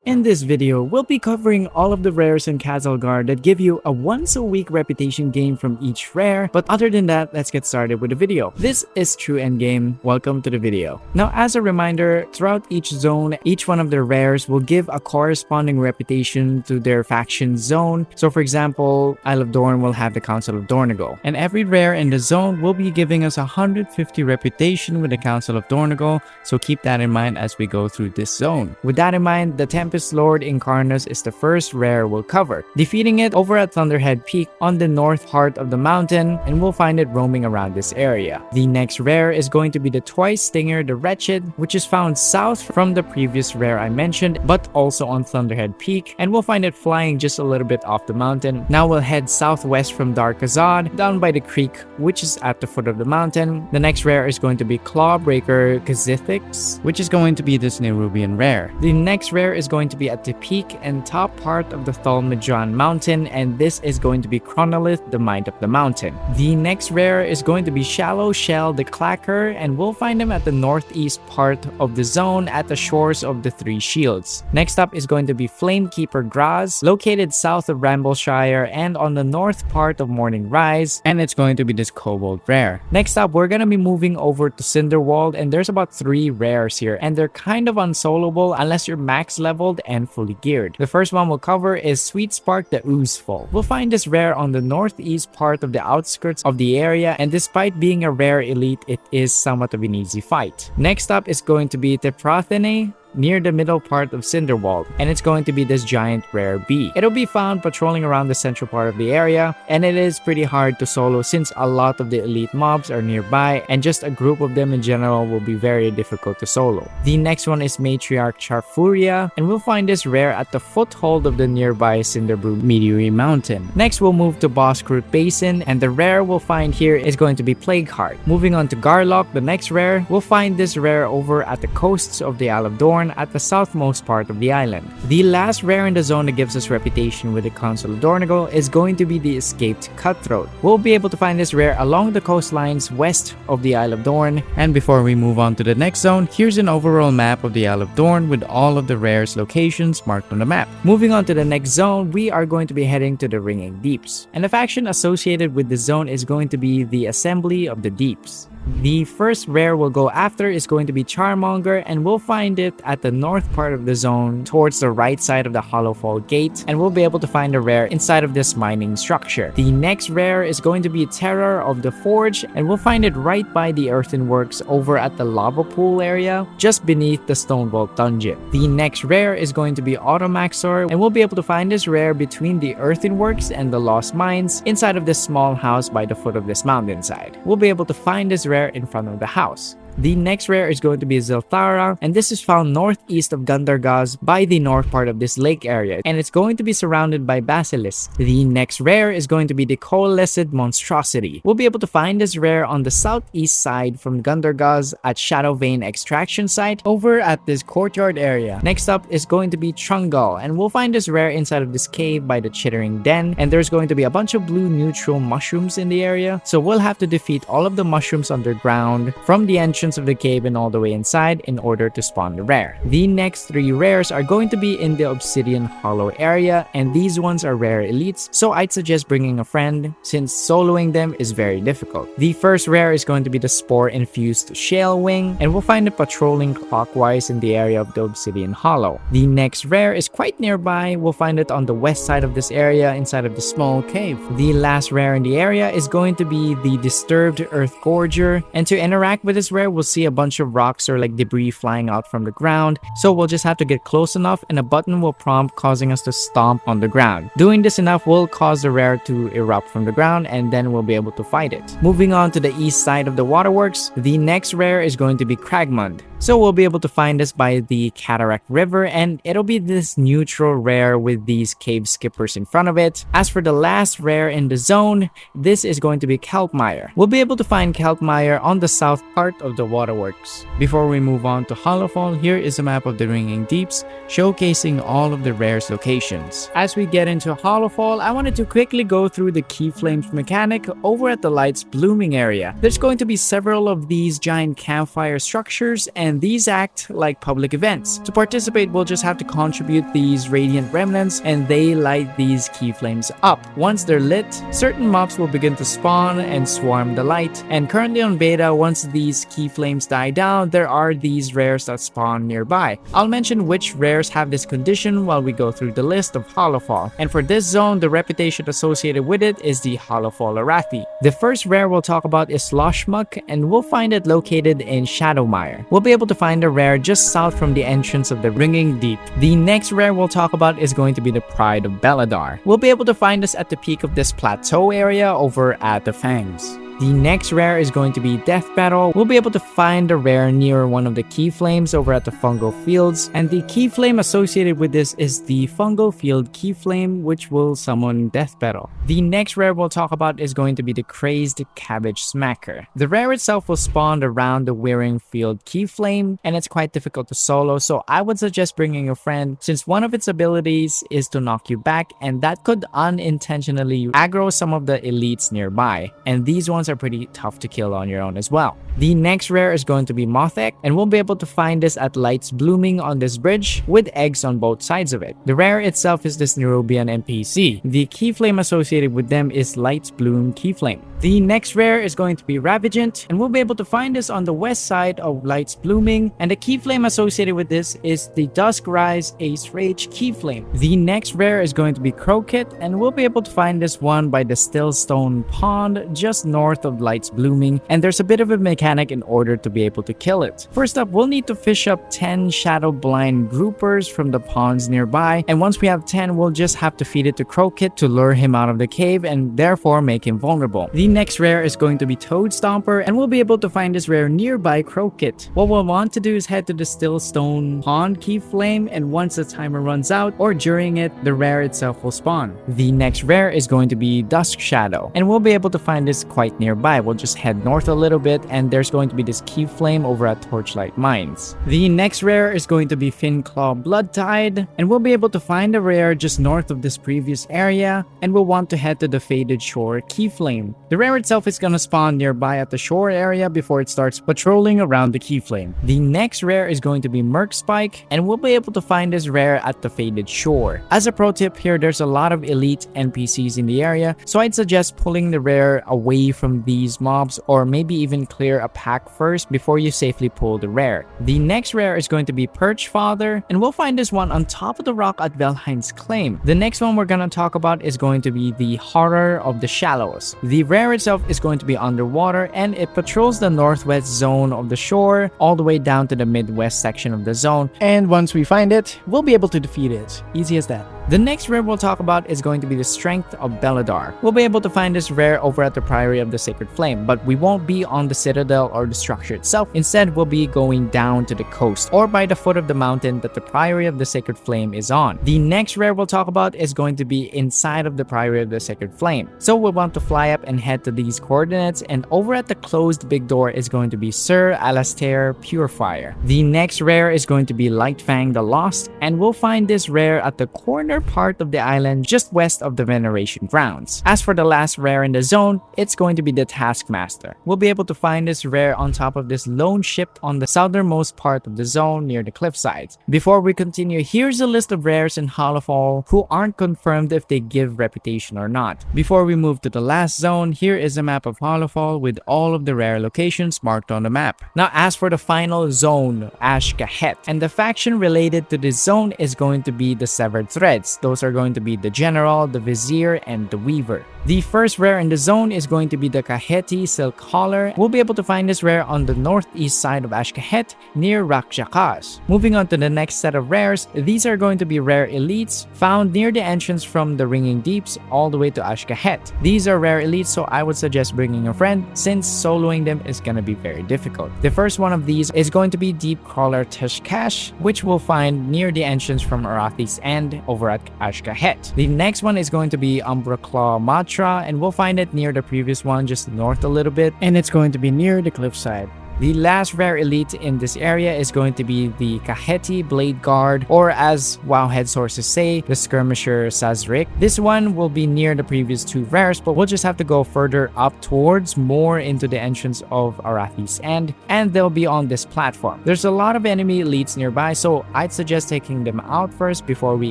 In this video, we'll be covering all of the rares in Khaz Algar that give you a once-a-week reputation gain from each rare, but other than that, let's get started with the video. This is True Endgame, welcome to the video. Now as a reminder, throughout each zone, each one of the rares will give a corresponding reputation to their faction zone. So for example, Isle of Dorn will have the Council of Dornogal, and every rare in the zone will be giving us 150 reputation with the Council of Dornogal, so keep that in mind as we go through this zone. With that in mind, the Tempest Lord Incarnus is the first rare we'll cover, defeating it over at Thunderhead Peak on the north part of the mountain, and we'll find it roaming around this area. The next rare is going to be the Twice Stinger, the Wretched, which is found south from the previous rare I mentioned, but also on Thunderhead Peak, and we'll find it flying just a little bit off the mountain. Now we'll head southwest from Darkazad, down by the creek, which is at the foot of the mountain. The next rare is going to be Clawbreaker K'zithix, which is going to be this Nerubian rare. The next rare is going to be at the peak and top part of the Thulmidran mountain, and this is going to be Kronolith, the Mind of the Mountain. The next rare is going to be Shallowshell the Clacker, and we'll find him at the northeast part of the zone at the shores of the Three Shields. Next up is going to be Flamekeeper Graz, located south of Rambleshire and on the north part of Morning Rise, and it's going to be this Kobold rare. Next up, we're going to be moving over to Cinderwald, and there's about 3 rares here, and they're kind of unsoloable unless you're max leveled and fully geared. The first one we'll cover is Sweetspark the Oozeful. We'll find this rare on the northeast part of the outskirts of the area, and despite being a rare elite, it is somewhat of an easy fight. Next up is going to be Tephratennae, near the middle part of Cinderwald, and it's going to be this giant rare bee. It'll be found patrolling around the central part of the area, and it is pretty hard to solo since a lot of the elite mobs are nearby, and just a group of them in general will be very difficult to solo. The next one is Matriarch Charfuria, and we'll find this rare at the foothold of the nearby Cinderbrew Meteory Mountain. Next, we'll move to Bosscroot Basin, and the rare we'll find here is going to be Plaguehart. Moving on to Gar'loc, the next rare, we'll find this rare over at the coasts of the Isle of Dorn at the southmost part of the island. The last rare in the zone that gives us reputation with the Council of Dornogal is going to be the escaped Cutthroat. We'll be able to find this rare along the coastlines west of the Isle of Dorn. And before we move on to the next zone, here's an overall map of the Isle of Dorn with all of the rares locations marked on the map. Moving on to the next zone, we are going to be heading to the Ringing Deeps, and the faction associated with the zone is going to be the Assembly of the Deeps. The first rare we'll go after is going to be Charmander, and we'll find it at the north part of the zone towards the right side of the Hallowfall gate, and we'll be able to find a rare inside of this mining structure. The next rare is going to be Terror of the Forge, and we'll find it right by the earthenworks over at the lava pool area just beneath the Stone Vault dungeon. The next rare is going to be Automaxor, and we'll be able to find this rare between the earthenworks and the lost mines inside of this small house by the foot of this mountainside. We'll be able to find this rare in front of the house. The next rare is going to be Zilthara, and this is found northeast of Gundargaz by the north part of this lake area, and it's going to be surrounded by basilisks. The next rare is going to be the Coalesced Monstrosity. We'll be able to find this rare on the southeast side from Gundargaz at Shadow Vein extraction site over at this courtyard area. Next up is going to be Trungal, and we'll find this rare inside of this cave by the Chittering Den, and there's going to be a bunch of blue neutral mushrooms in the area, so we'll have to defeat all of the mushrooms underground from the entrance of the cave and all the way inside in order to spawn the rare. The next 3 rares are going to be in the Obsidian Hollow area, and these ones are rare elites, so I'd suggest bringing a friend since soloing them is very difficult. The first rare is going to be the Spore-infused Shalewing, and we'll find it patrolling clockwise in the area of the Obsidian Hollow. The next rare is quite nearby. We'll find it on the west side of this area inside of the small cave. The last rare in the area is going to be the Disturbed Earthgorger, and to interact with this rare we'll see a bunch of rocks or like debris flying out from the ground, so we'll just have to get close enough and a button will prompt causing us to stomp on the ground. Doing this enough will cause the rare to erupt from the ground, and then we'll be able to fight it. Moving on to the east side of the waterworks, the next rare is going to be Cragmund. So we'll be able to find this by the Cataract River, and it'll be this neutral rare with these cave skippers in front of it. As for the last rare in the zone, this is going to be Kelpmire. We'll be able to find Kelpmire on the south part of the waterworks. Before we move on to Hallowfall, here is a map of the Ringing Deeps, showcasing all of the rares locations. As we get into Hallowfall, I wanted to quickly go through the Keyflame mechanic over at the Light's Blooming area. There's going to be several of these giant campfire structures, and these act like public events. To participate, we'll just have to contribute these radiant remnants, and they light these Keyflames up. Once they're lit, certain mobs will begin to spawn and swarm the light, and currently on beta, once these Keyflames die down, there are these rares that spawn nearby. I'll mention which rares have this condition while we go through the list of Hallowfall, and for this zone, the reputation associated with it is the Hallowfall Arathi. The first rare we'll talk about is Slushmuck, and we'll find it located in Shadowmire. We'll be able to find a rare just south from the entrance of the Ringing Deep. The next rare we'll talk about is going to be the Pride of Beladar. We'll be able to find this at the peak of this plateau area over at the Fangs. The next rare is going to be Death Battle. We'll be able to find a rare near one of the Keyflames over at the Fungal Fields, and the Keyflame associated with this is the Fungal Field Keyflame, which will summon Death Battle. The next rare we'll talk about is going to be the Crazed Cabbage Smacker. The rare itself will spawn around the Wearing Field Keyflame, and it's quite difficult to solo, so I would suggest bringing a friend since one of its abilities is to knock you back, and that could unintentionally aggro some of the elites nearby, and these ones are pretty tough to kill on your own as well. The next rare is going to be Mothek, and we'll be able to find this at Lights Blooming on this bridge with eggs on both sides of it. The rare itself is this Nerubian NPC. The Keyflame associated with them is Lights Bloom Keyflame. The next rare is going to be Ravagant, and we'll be able to find this on the west side of Lights Blooming, and the Keyflame associated with this is the Duskrise Ace Rage Keyflame. The next rare is going to be Croakit, and we'll be able to find this one by the Stillstone Pond just north of Lights Blooming, and there's a bit of a mechanic in order to be able to kill it. First up, we'll need to fish up 10 Shadow Blind groupers from the ponds nearby, and once we have 10, we'll just have to feed it to Croakit to lure him out of the cave and therefore make him vulnerable. The next rare is going to be Toad Stomper, and we'll be able to find this rare nearby Croakit. What we'll want to do is head to the Stillstone Pond Keyflame, and once the timer runs out or during it, the rare itself will spawn. The next rare is going to be Dusk Shadow, and we'll be able to find this quite nearby. We'll just head north a little bit, and there's going to be this Keyflame over at Torchlight Mines. The next rare is going to be Finclaw Bloodtide, and we'll be able to find a rare just north of this previous area, and we'll want to head to the Faded Shore Keyflame. The rare itself is gonna spawn nearby at the shore area before it starts patrolling around the Keyflame. The next rare is going to be Murkspike, and we'll be able to find this rare at the Faded Shore. As a pro tip here, there's a lot of elite NPCs in the area, so I'd suggest pulling the rare away from these mobs, or maybe even clear a pack first before you safely pull the rare. The next rare is going to be Perch Father, and we'll find this one on top of the rock at Velhein's Claim. The next one we're gonna talk about is going to be the Horror of the Shallows. The rare itself is going to be underwater, and it patrols the northwest zone of the shore all the way down to the midwest section of the zone, and once we find it, we'll be able to defeat it. Easy as that. The next rare we'll talk about is going to be the Strength of Beladar. We'll be able to find this rare over at the Priory of the Sacred Flame, but we won't be on the citadel or the structure itself. Instead, we'll be going down to the coast or by the foot of the mountain that the Priory of the Sacred Flame is on. The next rare we'll talk about is going to be inside of the Priory of the Sacred Flame. So we'll want to fly up and head to these coordinates, and over at the closed big door is going to be Sir Alastair Purefire. The next rare is going to be Lytfang the Lost, and we'll find this rare at the corner part of the island just west of the Veneration Grounds. As for the last rare in the zone, it's going to be the Taskmaster. We'll be able to find this rare on top of this lone ship on the southernmost part of the zone near the cliffsides. Before we continue, here's a list of rares in Hallowfall who aren't confirmed if they give reputation or not. Before we move to the last zone, here is a map of Hallowfall with all of the rare locations marked on the map. Now, as for the final zone, Ashkahet, and the faction related to this zone is going to be the Severed Threads. Those are going to be the General, the Vizier, and the Weaver. The first rare in the zone is going to be the Kaheti Silk Collar. We'll be able to find this rare on the northeast side of Ashkahet near Rakjakas. Moving on to the next set of rares, these are going to be rare elites found near the entrance from the Ringing Deeps all the way to Ashkahet. These are rare elites, so I would suggest bringing a friend since soloing them is going to be very difficult. The first one of these is going to be Deepcrawler Tx'kesh, which we'll find near the entrance from Arathi's End over at Ashkahet. The next one is going to be Umbraclaw Matra, and we'll find it near the previous one just north a little bit, and it's going to be near the cliffside. The last rare elite in this area is going to be the Kaheti Blade Guard, or as Wowhead sources say, the Skirmisher Sazrik. This one will be near the previous two rares, but we'll just have to go further up towards more into the entrance of Arathi's End, and they'll be on this platform. There's a lot of enemy elites nearby, so I'd suggest taking them out first before we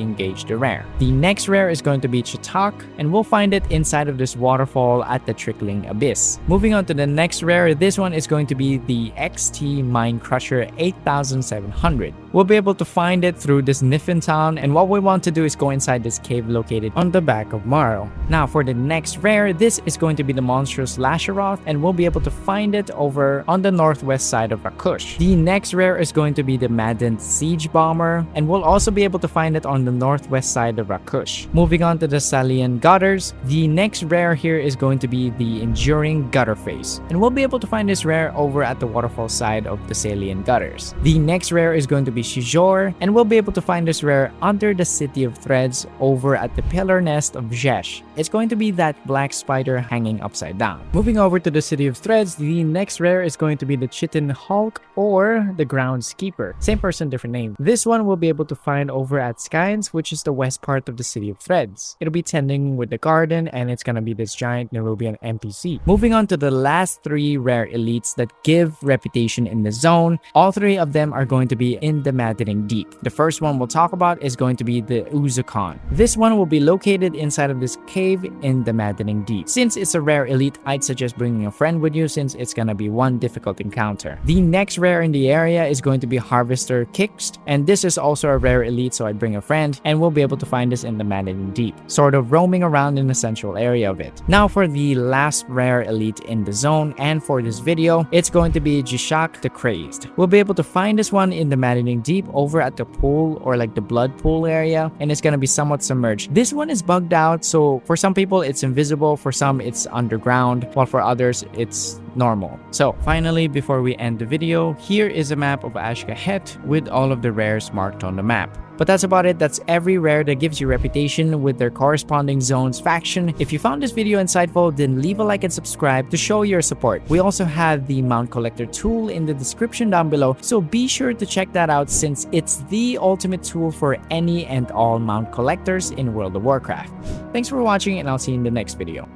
engage the rare. The next rare is going to be Chatak, and we'll find it inside of this waterfall at the Trickling Abyss. Moving on to the next rare, this one is going to be the XT Mine Crusher 8700. We'll be able to find it through this Niffin town, and what we want to do is go inside this cave located on the back of Marl. Now for the next rare, this is going to be the monstrous Lasheroth, and we'll be able to find it over on the northwest side of Rakush. The next rare is going to be the Maddened Siege Bomber, and we'll also be able to find it on the northwest side of Rakush. Moving on to the Salian Gutters, the next rare here is going to be the Enduring Gutterface, and we'll be able to find this rare over at the waterfall side of the Salian Gutters. The next rare is going to be Shijor, and we'll be able to find this rare under the City of Threads over at the Pillar Nest of Zhesh. It's going to be that black spider hanging upside down. Moving over to the City of Threads, the next rare is going to be the Chitin Hulk or the Groundskeeper. Same person, different name. This one we'll be able to find over at Skynes, which is the west part of the City of Threads. It'll be tending with the garden, and it's gonna be this giant Nerubian NPC. Moving on to the last three rare elites that give reputation in the zone. All three of them are going to be in the Maddening Deep. The first one we'll talk about is going to be the Uzukon. This one will be located inside of this cave in the Maddening Deep. Since it's a rare elite, I'd suggest bringing a friend with you since it's gonna be one difficult encounter. The next rare in the area is going to be Harvester Kixed, and this is also a rare elite, so I'd bring a friend, and we'll be able to find this in the Maddening Deep, sort of roaming around in the central area of it. Now for the last rare elite in the zone, and for this video, it's going to be Jishak the Crazed. We'll be able to find this one in the Maddening Deep over at the pool, or like the blood pool area, and it's gonna be somewhat submerged. This one is bugged out, so for some people it's invisible, for some it's underground, while for others it's normal. So finally, before we end the video, here is a map of Ashkahet with all of the rares marked on the map. But that's about it. That's every rare that gives you reputation with their corresponding zones faction. If you found this video insightful, then leave a like and subscribe to show your support. We also have the Mount Collector tool in the description down below, so be sure to check that out since it's the ultimate tool for any and all mount collectors in World of Warcraft. Thanks for watching, and I'll see you in the next video.